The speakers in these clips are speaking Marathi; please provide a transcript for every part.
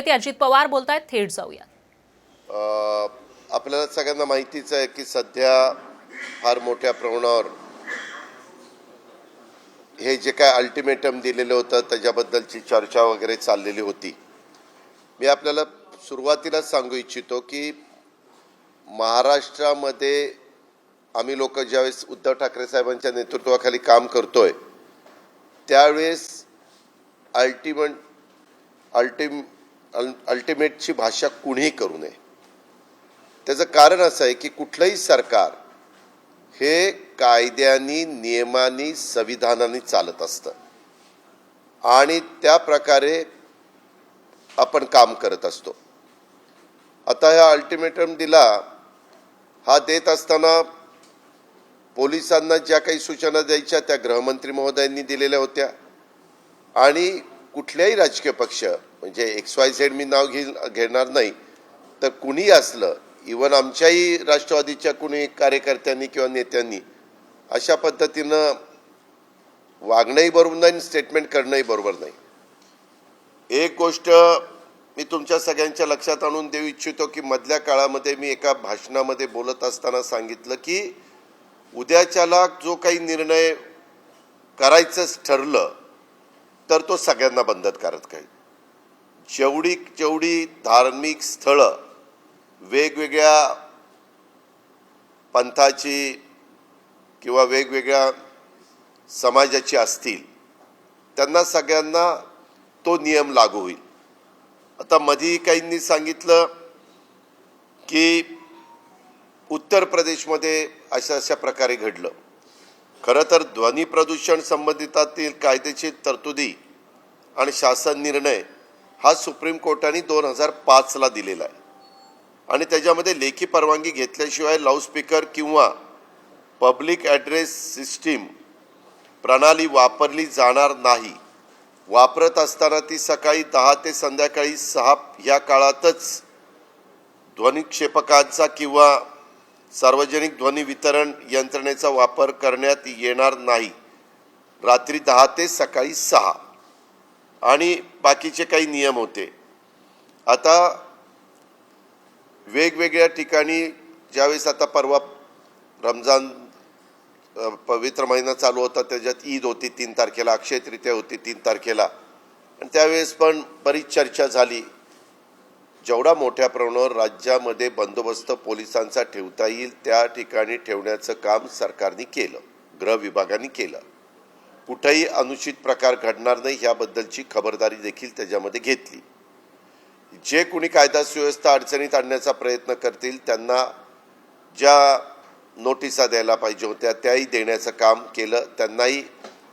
त्यासाठी अजित पवार बोलतायत, थेट जाऊया। आपल्याला सगळ्यांना माहितीच आहे की सध्या फार मोठ्या प्रमाणावर हे जे काय अल्टिमेटम दिलेलं होतं त्याच्याबद्दलची चर्चा वगैरे चाललेली होती। मी आपल्याला सुरुवातीलाच सांगू इच्छितो की महाराष्ट्रामध्ये आम्ही लोक ज्यावेळेस उद्धव ठाकरे साहेबांच्या नेतृत्वाखाली काम करतोय त्यावेळेस अल्टिमेटची भाषा कुणीही करू नये। त्याचं कारण असं आहे की कुठलंही सरकार हे कायद्यानी, नियमांनी, संविधानाने चालत असतं आणि त्या प्रकारे आपण काम करत असतो। आता हा अल्टिमेटम दिला, हा देत असताना पोलिसांना ज्या काही सूचना द्यायच्या त्या गृहमंत्री महोदयांनी दिलेल्या होत्या आणि कुठल्याही राजकीय पक्ष म्हणजे XYZ मी नाव घेणार नाही तर कुणी असलं, इवन आमच्याही राष्ट्रवादीच्या कुणी कार्यकर्त्यांनी किंवा नेत्यांनी अशा पद्धतीनं वागणंही बरोबर नाही, स्टेटमेंट करणंही बरोबर नाही। एक गोष्ट मी तुमच्या सगळ्यांच्या लक्षात आणून देऊ इच्छितो की मधल्या काळामध्ये मी एका भाषणामध्ये बोलत असताना सांगितलं की उद्याच्याला जो काही निर्णय करायचंच ठरलं तर तो सगळ्यांना बंधनकारक आहे। जेवढी धार्मिक स्थळं वेगवेगळ्या पंथाची किंवा वेगवेगळ्या समाजाची असतील त्यांना सगळ्यांना तो नियम लागू होईल। आता मधी काहींनी सांगितलं की उत्तर प्रदेशमध्ये अशा प्रकारे घडलं। खरं तर ध्वनी प्रदूषण संबंधितातील कायदेशीर तरतुदी आणि शासन निर्णय हा सुप्रीम कोर्टाने 2005ला दिलेला आहे आणि त्याच्यामध्ये लेखी परवानगी घेतल्याशिवाय लाऊडस्पीकर किंवा पब्लिक ॲड्रेस सिस्टीम प्रणाली वापरली जाणार नाही। वापरत असताना ती सकाळी 10 ते संध्याकाळी 6 या काळातच ध्वनिक्षेपकांचा किंवा सार्वजनिक ध्वनी वितरण यंत्रणेचा वापर करण्यात येणार नाही। रात्री 10 ते सकाळी 6 आणि बाकीचे काही नियम होते। आता वेगवेगळ्या ठिकाणी ज्यावेळेस आता परवा रमजान पवित्र महिना चालू होता, त्याच्यात ईद होती 3 तारखेला, अक्षय तृतीया होती 3 तारखेला आणि त्यावेळेस पण बरीच चर्चा झाली। जेवढा मोठ्या प्रमाणावर राज्यामध्ये बंदोबस्त पोलिसांचा ठेवता येईल त्या ठिकाणी ठेवण्याचं काम सरकारने केलं, गृह विभागाने केलं। कुठेही अनुचित प्रकार घडणार नाही याबद्दलची खबरदारी देखील त्याच्यामध्ये घेतली। जे कोणी कायदा सुव्यवस्था अडचणीत आणण्याचा प्रयत्न करतील त्यांना ज्या नोटिसा द्यायला पाहिजे होत्या त्याही देण्याचं काम केलं। त्यांनाही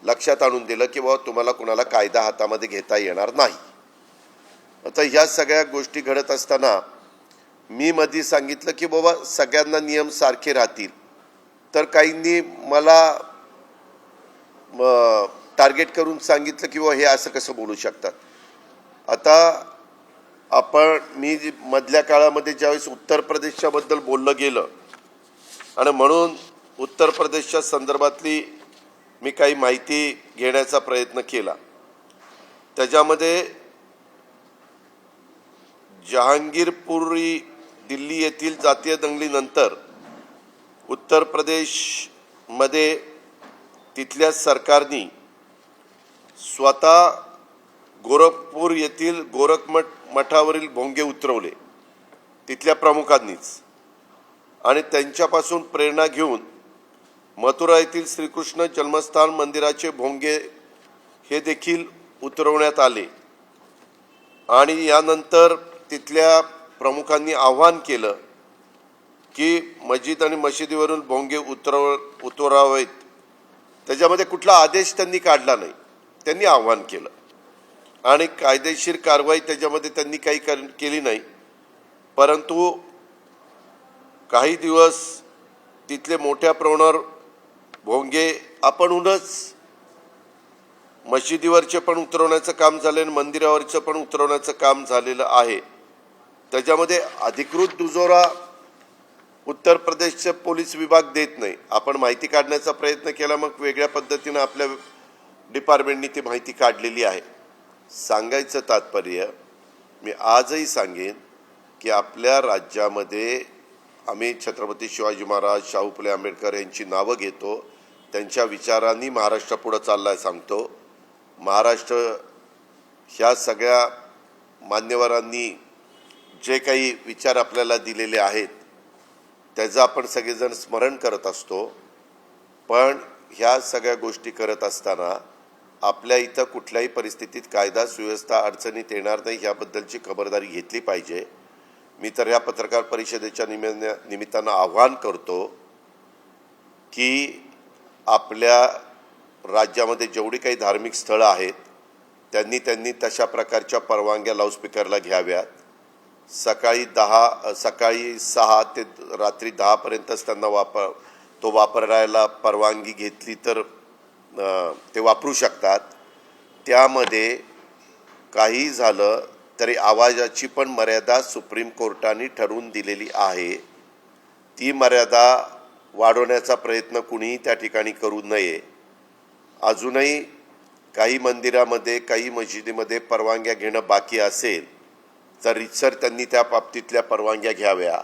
लक्षात आणून दिलं की बाबा तुम्हाला कुणाला कायदा हातामध्ये घेता येणार नाही। आता ह्या सगळ्या गोष्टी घडत असताना मी मध्ये सांगितलं की बाबा सगळ्यांना नियम सारखे राहतील, तर काहींनी मला टार्गेट करून सांगितलं की बाबा हे असं कसं बोलू शकतात। आता मी मधल्या काळामध्ये ज्यावेळेस उत्तर प्रदेशच्या बद्दल बोललं गेलं आणि म्हणून उत्तर प्रदेशच्या संदर्भातली मी काही माहिती घेण्याचा प्रयत्न केला। त्याच्यामध्ये जहांगीरपुरी दिल्ली येथील जातीय दंगलीनंतर उत्तर प्रदेशमध्ये तिथल्या सरकारने स्वतः गोरखपूर येथील गोरखमठ मठावरील भोंगे उतरवले तिथल्या प्रमुखांनीच आणि त्यांच्यापासून प्रेरणा घेऊन मथुरा येथील श्रीकृष्ण जन्मस्थान मंदिराचे भोंगे हे देखील उतरवण्यात आले आणि यानंतर तिथल्या प्रमुखांनी आवाहन केलं की मस्जिद आणि मशिदीवरून भोंगे उतरवावेत। त्याच्यामध्ये कुठला आदेश त्यांनी काढला नाही, त्यांनी आवाहन केलं आणि कायदेशीर कारवाई त्याच्यामध्ये त्यांनी काही केली नाही। परंतु काही दिवस तिथले मोठ्या प्रमाणावर भोंगे आपणहूनच मशिदीवरचे पण उतरवण्याचं काम झालं आणि मंदिरावरचं पण उतरवण्याचं काम झालेलं आहे। त्याच्यामध्ये अधिकृत दुजोरा उत्तर प्रदेशचे पोलीस विभाग देत नाही। आपण माहिती काढण्याचा प्रयत्न केला, मग वेगळ्या पद्धतीने आपल्या डिपार्टमेंटनी ती माहिती काढलेली आहे। सांगायचं तात्पर्य मी आजही सांगेन की आपल्या राज्यामध्ये आम्ही छत्रपती शिवाजी महाराज, शाहू फुले आंबेडकर यांची नावं घेतो, त्यांच्या विचारांनी महाराष्ट्र पुढं चाललाय सांगतो. महाराष्ट्र ह्या सगळ्या मान्यवरांनी जे काही विचार आपल्याला दिलेले आहेत त्याचं आपण सगळेजण स्मरण करत असतो. पण ह्या सगळ्या गोष्टी करत असताना आपल्या इथं कुठल्याही परिस्थितीत कायदा सुव्यवस्था अडचणीत येणार नाही ह्याबद्दलची खबरदारी घेतली पाहिजे. मी तर ह्या पत्रकार परिषदेच्या निमित्तानं आव्हान करतो की आपल्या राज्यामध्ये जेवढी काही धार्मिक स्थळं आहेत त्यांनी तशा प्रकारच्या परवानग्या लाऊडस्पीकरला घ्याव्यात. सकाळी 6 ते रात्री 10 पर्यंतच त्यांना वापरायला परवानगी घेतली तर ते वापरू शकतात. त्यामध्ये काही झालं तरी आवाजाची पण मर्यादा सुप्रीम कोर्टाने ठरवून दिलेली आहे. ती मर्यादा वाढवण्याचा प्रयत्न कुणीही त्या ठिकाणी करू नये. अजूनही काही मंदिरामध्ये, काही मशिदीमध्ये परवानग्या घेणं बाकी असेल तर रीतसर त्यांनी त्या बाबतीतल्या परवानग्या घ्याव्या.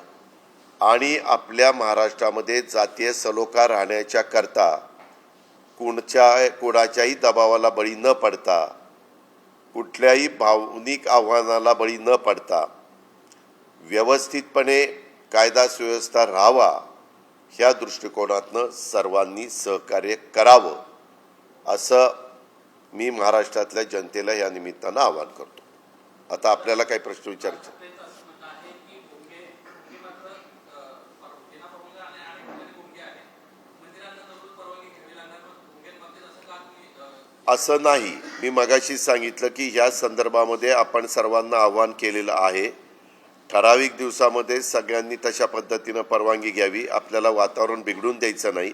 आणि आपल्या महाराष्ट्रामध्ये जातीय सलोखा राहण्याच्या करता कोणाच्याही दबावाला बळी न पडता, कुठल्याही भावनिक आव्हानाला बळी न पडता व्यवस्थितपणे कायदा सुव्यवस्था राहावा ह्या दृष्टिकोनातनं सर्वांनी सहकार्य करावं असं मी महाराष्ट्रातल्या जनतेला या निमित्तानं आवाहन करतो. आता आपल्याला काही प्रश्न विचारायचे? असं नाही. मी मगाशी सांगितलं की ह्या संदर्भामध्ये आपण सर्वांना आव्हान केलेलं आहे. ठराविक दिवसामध्ये सगळ्यांनी तशा पद्धतीनं परवानगी घ्यावी. आपल्याला वातावरण बिघडून द्यायचं नाही.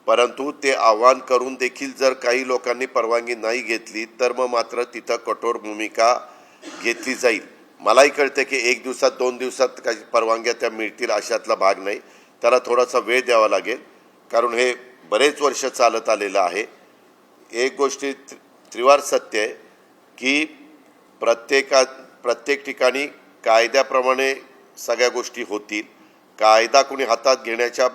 परंतु ते आव्हान करून देखील जर काही लोकांनी परवानगी नाही घेतली तर मग मात्र तिथं कठोर भूमिका घेतली जाईल. मलाही कळते की 1 दिवसात 2 दिवसात काही परवानग्या त्या मिळतील अशातला भाग नाही. त्याला थोडासा वेळ द्यावा लागेल कारण हे बरेच वर्ष चालत आलेलं आहे. एक गोष्टी त्रिवार सत्य आहे की प्रत्येक ठिकाणी कायद्याप्रमाणे सगळ्या गोष्टी होतील. कायदा कोणी हातात घेण्याच्या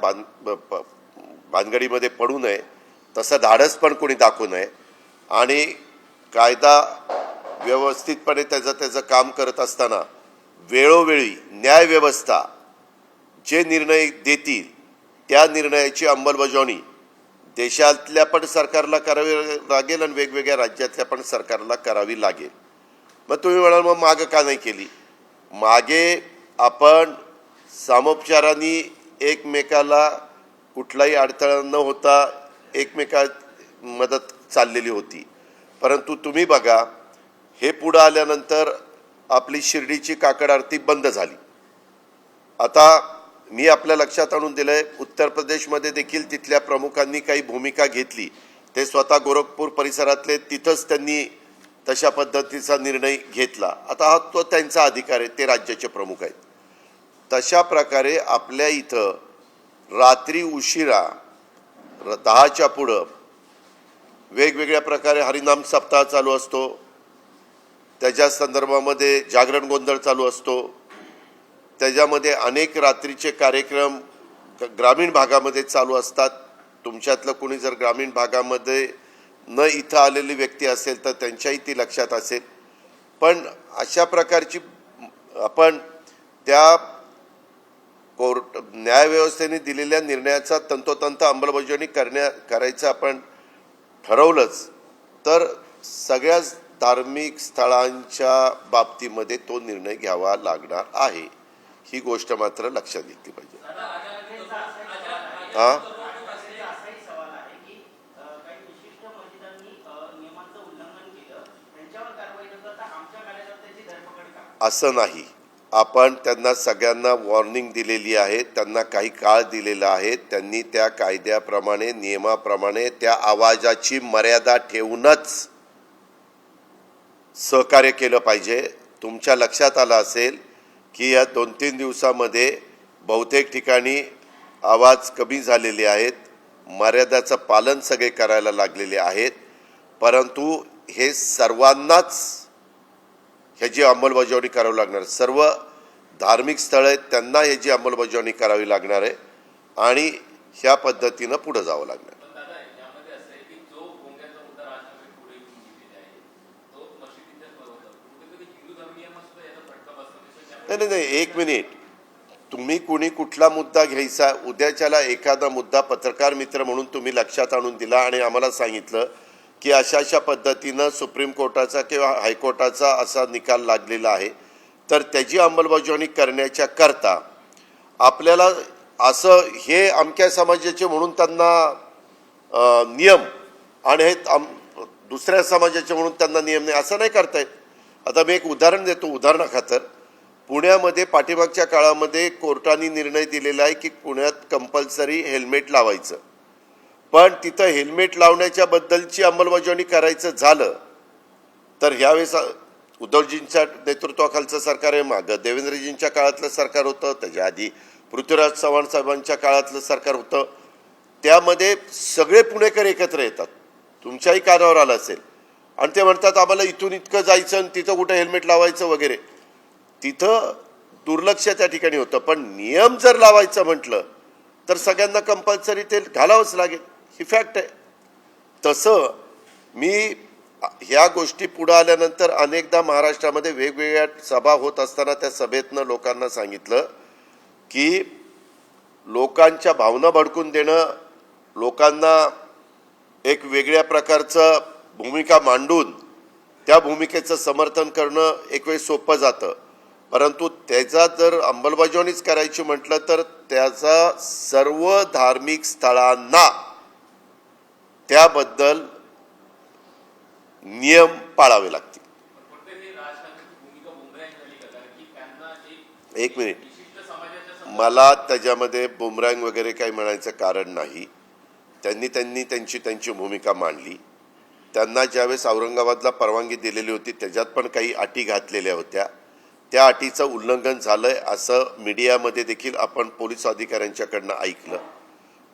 भानगडीमध्ये पडू नये, तसं धाडस पण कोणी दाखवू नये. आणि कायदा व्यवस्थितपणे त्याचं काम करत असताना वेळोवेळी न्यायव्यवस्था जे निर्णय देतील त्या निर्णयाची अंमलबजावणी देशातल्या पण सरकारला करावी लागेल आणि वेगवेगळ्या राज्यातल्या पण सरकारला करावी लागेल. मग तुम्ही म्हणाल मग मागं का नाही केली? मागे आपण सामोपचाराने एकमेकाला कुठलाही अडथळा न होता एकमेका मदत चाललेली होती. परंतु तुम्ही बघा, हे पुढं आल्यानंतर आपली शिर्डीची काकड आरती बंद झाली. आता मी आपल्या लक्षात आणून दिलंय, उत्तर प्रदेशमध्ये देखील तिथल्या प्रमुखांनी काही भूमिका घेतली. ते स्वतः गोरखपूर परिसरातले तिथंच त्यांनी तशा पद्धतीचा निर्णय घेतला. आता हा तो त्यांचा अधिकार आहे, ते राज्याचे प्रमुख आहेत. तशा प्रकारे आपल्या इथं रात्री उशिरा 10च्या पुढं वेगवेगळ्या प्रकारे हरिनाम सप्ताह चालू असतो. त्याच्या संदर्भामध्ये जागरण गोंधळ चालू असतो. त्याच्यामध्ये अनेक रात्रीचे कार्यक्रम ग्रामीण भागामध्ये चालू असतात. तुमच्यातलं कोणी जर ग्रामीण भागामध्ये न इथं आलेली व्यक्ती असेल तर त्यांच्याही ती लक्षात असेल. पण अशा प्रकारची आपण त्या न्यायव्यवस्थेने दिलेल्या निर्णयाचा तंतोतंत अंमलबजावणी करायचं आपण ठरवलंच तर सगळ्याच धार्मिक स्थळांच्या बाबतीमध्ये तो निर्णय घ्यावा लागणार आहे. ही गोष्ट मात्र लक्षात घेतली पाहिजे. असं नाही. आपण त्यांना सगळ्यांना वॉर्निंग दिलेली आहे. त्यांना काही काळ दिलेला आहे. त्यांनी त्या कायद्याप्रमाणे नियमाप्रमाणे त्या आवाजाची मर्यादा ठेवूनच सहकार्य केलं पाहिजे. तुमच्या लक्षात आलं असेल की या 2-3 दिवसामध्ये बहुतेक ठिकाणी आवाज कमी झालेले आहेत. मर्यादाचं पालन सगळे करायला लागलेले आहेत. परंतु हे सर्वांनाच ह्याची अंमलबजावणी करावी लागणार. सर्व धार्मिक स्थळं आहेत त्यांना ह्याची अंमलबजावणी करावी लागणार आहे आणि ह्या पद्धतीनं पुढे जावं लागणार. नाही नाही नाही, एक मिनिट. तुम्ही कुणी कुठला मुद्दा घ्यायचा, उद्याच्याला एखादा मुद्दा पत्रकार मित्र म्हणून तुम्ही लक्षात आणून दिला आणि आम्हाला सांगितलं की अशा अशा पद्धतीनं सुप्रीम कोर्टाचा किंवा हायकोर्टाचा असा निकाल लागलेला आहे, तर त्याची अंमलबजावणी करण्याच्या करता आपल्याला असं हे अमक्या समाजाचे म्हणून त्यांना नियम आणि हे दुसऱ्या समाजाचे म्हणून त्यांना नियम नाही असं नाही करता येत. आता मी एक उदाहरण देतो. उदाहरणाखातर पुण्यामध्ये पाठीमागच्या काळामध्ये कोर्टाने निर्णय दिलेला आहे की पुण्यात कंपल्सरी हेल्मेट लावायचं, पण तिथं हेल्मेट लावण्याच्या बद्दलची अंमलबजावणी करायचं झालं तर ह्यावेळेस उद्धवजींच्या नेतृत्वाखालचं सरकार आहे, मागं देवेंद्रजींच्या काळातलं सरकार होतं, त्याच्या आधी पृथ्वीराज चव्हाण साहेबांच्या काळातलं सरकार होतं. त्यामध्ये सगळे पुणेकर एकत्र येतात, तुमच्याही कानावर आलं असेल, आणि ते म्हणतात आम्हाला इथून इतकं जायचं आणि तिथं कुठं हेल्मेट लावायचं वगैरे. तिथं दुर्लक्ष त्या ठिकाणी होतं. पण नियम जर लावायचं म्हटलं तर सगळ्यांना कंपल्सरी ते घालावंच लागेल, ही फॅक्ट आहे. तसं मी ह्या गोष्टी पुढे आल्यानंतर अनेकदा महाराष्ट्रामध्ये वेगवेगळ्या सभा होत असताना त्या सभेतनं लोकांना सांगितलं की लोकांच्या भावना भडकून देणं, लोकांना एक वेगळ्या प्रकारचं भूमिका मांडून त्या भूमिकेचं समर्थन करणं एक वेळ सोपं जातं, परंतु त्याचा जर अंमलबजावणीच करायची म्हटलं तर त्याचा सर्व धार्मिक स्थळांना त्याबद्दल नियम पाळावे लागतील. एक मिनिट, मला त्याच्यामध्ये बुमरँग वगैरे काही म्हणायचं कारण नाही. त्यांनी त्यांची भूमिका मांडली. त्यांना ज्यावेळेस औरंगाबादला परवानगी दिलेली होती त्याच्यात पण काही अटी घातलेल्या होत्या. त्या अटीचं उल्लंघन झालंय असं मीडियामध्ये देखील आपण पोलीस अधिकाऱ्यांच्याकडनं ऐकलं.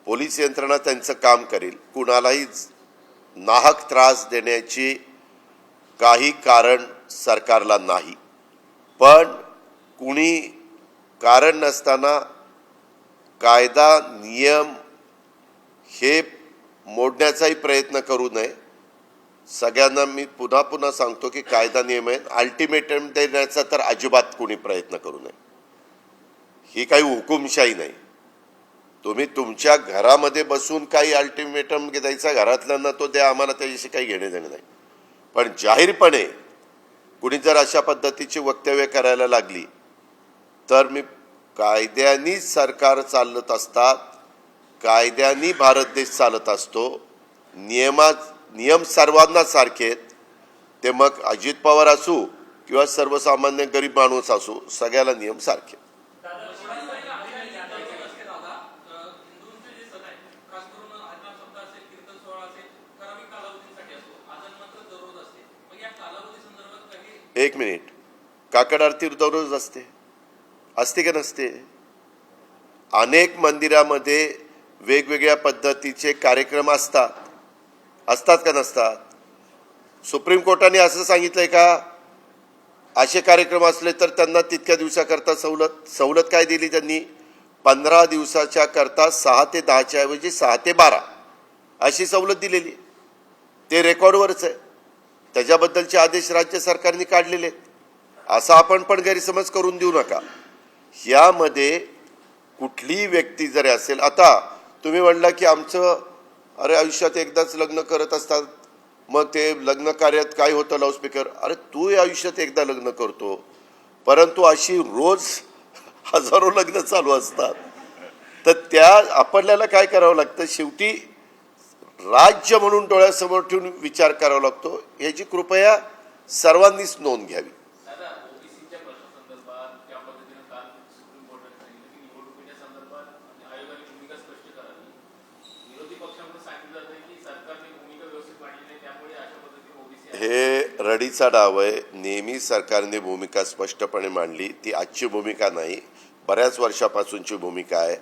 पोलीस यंत्रणा त्यांचं काम करेल. कुणालाही नाहक त्रास देण्याची काही कारण सरकारला नाही, पण कुणी कारण नसताना कायदा नियम हे मोडण्याचाही प्रयत्न करू नये. सगळ्यांना मी पुन्हा पुन्हा सांगतो की कायदा नियम आहे, अल्टिमेटम देण्याचा तर अजिबात कोणी प्रयत्न करू नये. ही काही हुकुमशाही नाही. तुम्ही तुमच्या घरामध्ये बसून काही अल्टिमेटम द्यायचा घरातल्यांना तो द्या, आम्हाला त्याच्याशी काही घेणे देणे नाही. पण जाहीरपणे कुणी जर अशा पद्धतीची वक्तव्य करायला लागली तर मी कायद्यानी सरकार चालत असतात, कायद्यानी भारत देश चालत असतो. नियम सर्वांना सारखे आहेत. ते मग अजित पवार असू किंवा सर्वसामान्य गरीब माणूस असू, सगळ्याला नियम सारखे. एक मिनिट, काकड आरती दररोज असते का नसते? अनेक मंदिरामध्ये वेगवेगळ्या पद्धतीचे कार्यक्रम असतात का नसतात? सुप्रीम कोर्टाने असं सांगितलंय का असे कार्यक्रम असले तर त्यांना तितक्या दिवसाकरता सवलत काय दिली त्यांनी? 15 दिवसाच्या करता 6 ते 10च्या ऐवजी 6 ते 12 अशी सवलत दिलेली. ते रेकॉर्डवरच आहे. त्याच्याबद्दलचे आदेश राज्य सरकारने काढलेले आहेत. असा आपण पण गैरसमज करून देऊ नका. यामध्ये कुठलीही व्यक्ती जरी असेल, आता तुम्ही म्हणला की आमचं अरे आयुष्यात एकदाच लग्न करत असतात, मग ते लग्न कार्यात काय होतं लाऊडस्पीकर. अरे तू आयुष्यात एकदा लग्न करतो, परंतु अशी रोज हजारो लग्न चालू असतात. तर त्या आपल्याला काय करावं लागतं, शेवटी राज्य म्हणून डोळ्यासमोर ठेवून विचार करावा लागतो. याची कृपया सर्वांनीच नोंद घ्यावी. हे रडीचा डाव आहे. नेहमी सरकारने भूमिका स्पष्टपणे मांडली. ती आजची भूमिका नाही, बऱ्याच वर्षापासूनची भूमिका आहे.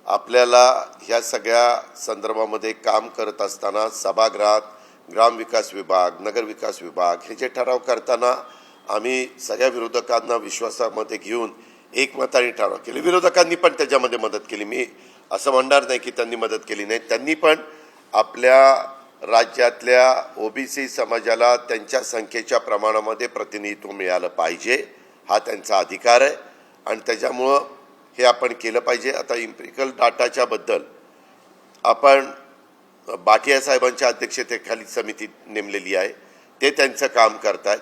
आपल्याला ह्या सगळ्या संदर्भामध्ये काम करत असताना सभागृहात ग्रामविकास विभाग, नगरविकास विभाग हे जे ठराव करताना आम्ही सगळ्या विरोधकांना विश्वासामध्ये घेऊन एकमताने ठराव केले. विरोधकांनी पण त्याच्यामध्ये मदत केली. मी असं म्हणणार नाही की त्यांनी मदत केली नाही. त्यांनी पण आपल्या राज्यातल्या ओबीसी समाजाला त्यांच्या संख्येच्या प्रमाणामध्ये प्रतिनिधित्व मिळालं पाहिजे, हा त्यांचा अधिकार आहे आणि त्याच्यामुळं हे आपण केलं पाहिजे. आता इम्पिरिकल डाटाच्या बद्दल आपण बाटिया साहेबांच्या अध्यक्षतेखाली समिती नेमलेली आहे. ते त्यांचं काम करतात.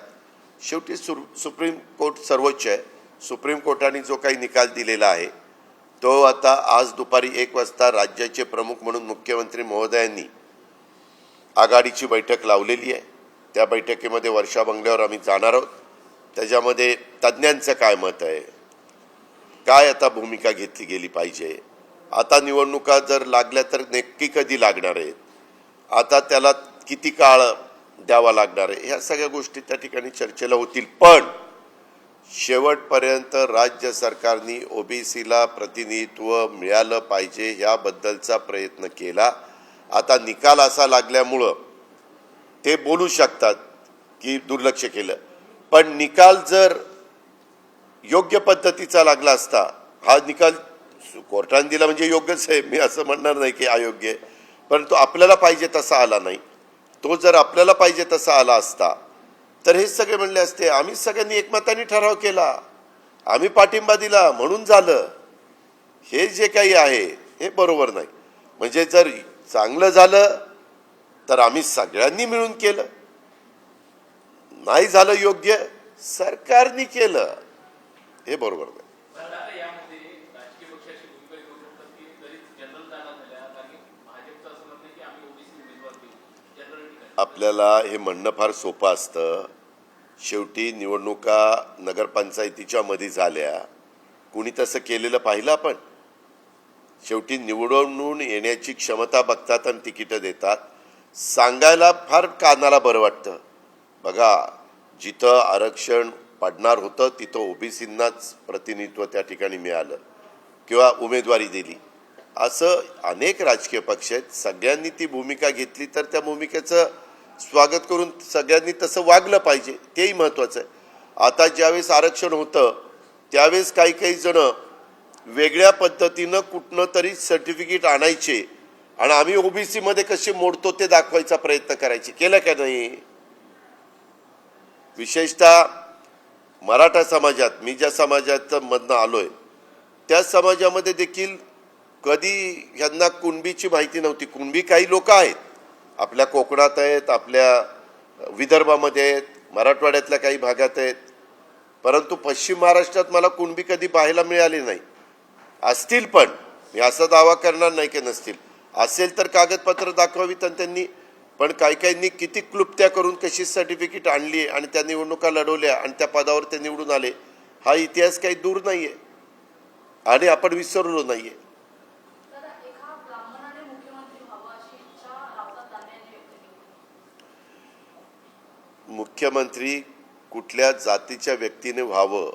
शेवटी सुप्रीम कोर्ट सर्वोच्च आहे. सुप्रीम कोर्टाने जो काही निकाल दिलेला आहे तो आता आज दुपारी 1 वाजता राज्याचे प्रमुख म्हणून मुख्यमंत्री महोदयांनी आघाडीची बैठक लावलेली आहे. त्या बैठकीमध्ये वर्षा बंगल्यावर आम्ही जाणार आहोत. त्याच्यामध्ये तज्ज्ञांचं काय मत आहे, काय आता भूमिका घेतली गेली पाहिजे, आता निवडणुका जर लागल्या तर नक्की कधी लागणार आहेत, आता त्याला किती काळ द्यावा लागणार आहे, ह्या सगळ्या गोष्टी त्या ठिकाणी चर्चेला होतील. पण शेवटपर्यंत राज्य सरकारने ओबीसीला प्रतिनिधित्व मिळालं पाहिजे ह्याबद्दलचा प्रयत्न केला. आता निकाल असा लागल्यामुळं ते बोलू शकतात की दुर्लक्ष केलं, पण निकाल जर योग्य पद्धतीचा लागला असता, हा निकाल कोर्टाने दिला म्हणजे योग्यच आहे, मी असं म्हणणार नाही की अयोग्य आहे, परंतु आपल्याला पाहिजे तसा आला नाही. तो जर आपल्याला पाहिजे तसा आला असता तर हे सगळे म्हणले असते आम्ही सगळ्यांनी एकमताने ठराव केला, आम्ही पाठिंबा दिला म्हणून झालं. हे जे काही आहे हे बरोबर नाही. म्हणजे जर चांगलं झालं तर आम्ही सगळ्यांनी मिळून केलं, नाही झालं योग्य सरकारने केलं, हे बरोबर नाही. आपल्याला हे म्हणणं फार सोपं असतं. शेवटी निवडणुका नगरपंचायतीच्या मध्ये झाल्या, कुणी तसं केलेलं पाहिलं आपण? शेवटी निवडून येण्याची क्षमता बघतात आणि तिकीटं देतात. सांगायला फार कानाला बरं वाटतं. बघा, जिथं आरक्षण पडणार होतं तिथं ओबीसींनाच प्रतिनिधित्व त्या ठिकाणी मिळालं किंवा उमेदवारी दिली. असं अनेक राजकीय पक्ष आहेत. सगळ्यांनी ती भूमिका घेतली तर त्या भूमिकेचं स्वागत करून सगळ्यांनी तसं वागलं पाहिजे, तेही महत्त्वाचं आहे. आता ज्यावेळेस आरक्षण होतं त्यावेळेस काही काही जण वेगळ्या पद्धतीनं कुठनं तरी सर्टिफिकेट आणायचे आणि आम्ही ओबीसी मध्ये कसे मोडतो ते दाखवायचा प्रयत्न करायचे. केलं का नाही? विशेषतः मराठा समाजात, मी ज्या समाजात मधनं आलोय त्या समाजामध्ये देखील कधी ह्यांना कुणबीची माहिती नव्हती. कुणबी काही लोक आहेत, आपल्या कोकणात आहेत, आपल्या विदर्भामध्ये आहेत, मराठवाड्यातल्या काही भागात आहेत, परंतु पश्चिम महाराष्ट्रात मला कुणबी कधी पाहायला मिळाली नाही. असतील पण मी असा दावा करणार नाही की नसतील, असेल तर कागदपत्र दाखवावीत आणि त्यांनी. पण काही काहींनी किती क्लुप्त्या करून कशी सर्टिफिकेट आणली आणि त्या निवडणुका लढवल्या आणि त्या पदावर ते निवडून आले. हा इतिहास काही दूर नाहीये आणि आपण विसरलो नाहीये. मुख्यमंत्री कुठल्या जातीच्या व्यक्तीने व्हावं